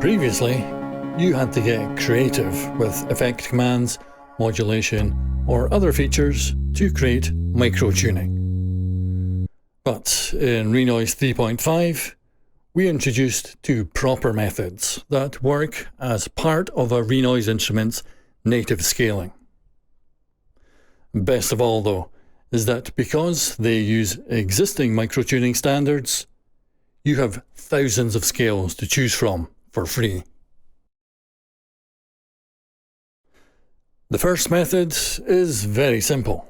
Previously, you had to get creative with effect commands, modulation, or other features to create microtuning. But in Renoise 3.5, we introduced two proper methods that work as part of a Renoise instrument's native scaling. Best of all, though, is that because they use existing microtuning standards, you have thousands of scales to choose from for free. The first method is very simple.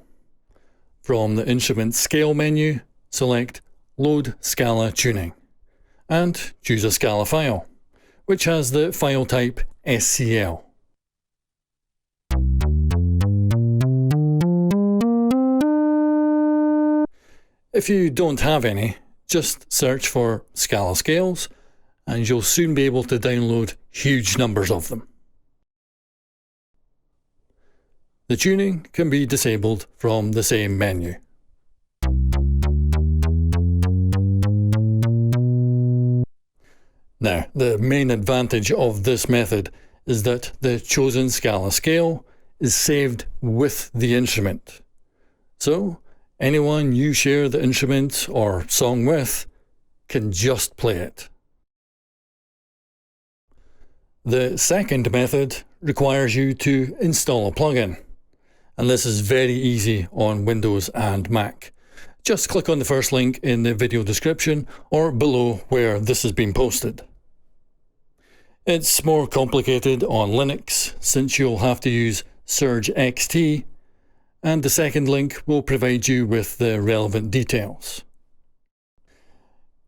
From the instrument scale menu, select Load Scala Tuning and choose a Scala file, which has the file type SCL. If you don't have any, just search for Scala Scales and you'll soon be able to download huge numbers of them. The tuning can be disabled from the same menu. Now, the main advantage of this method is that the chosen Scala scale is saved with the instrument. So, anyone you share the instrument or song with can just play it. The second method requires you to install a plugin, and this is very easy on Windows and Mac. Just click on the first link in the video description or below where this has been posted. It's more complicated on Linux since you'll have to use Surge XT, and the second link will provide you with the relevant details.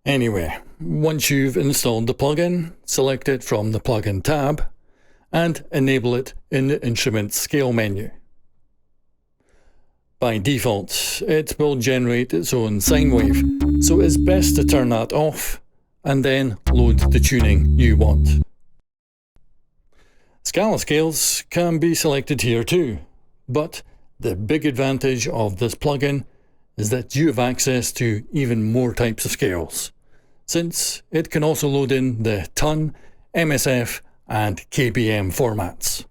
Anyway, once you've installed the plugin, select it from the plugin tab and enable it in the instrument scale menu. By default, it will generate its own sine wave, so it's best to turn that off and then load the tuning you want. Scala scales can be selected here too, but the big advantage of this plugin is that you have access to even more types of scales, since it can also load in the ton, MSF and KBM formats.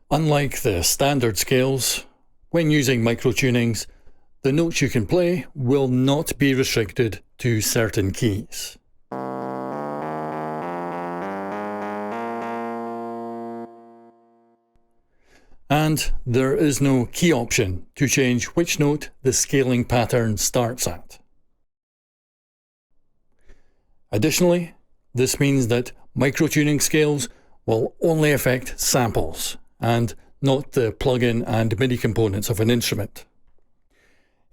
Unlike the standard scales, when using microtunings, the notes you can play will not be restricted to certain keys. And there is no key option to change which note the scaling pattern starts at. Additionally, this means that microtuning scales will only affect samples and not the plugin and MIDI components of an instrument.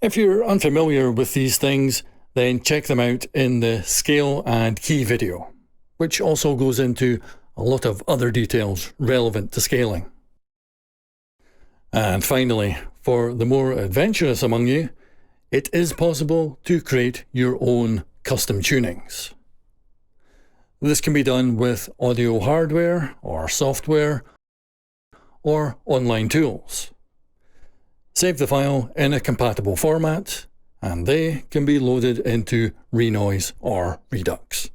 If you're unfamiliar with these things, then check them out in the scale and key video, which also goes into a lot of other details relevant to scaling. And finally, for the more adventurous among you, it is possible to create your own custom tunings. This can be done with audio hardware or software or online tools. Save the file in a compatible format, and they can be loaded into Renoise or Redux.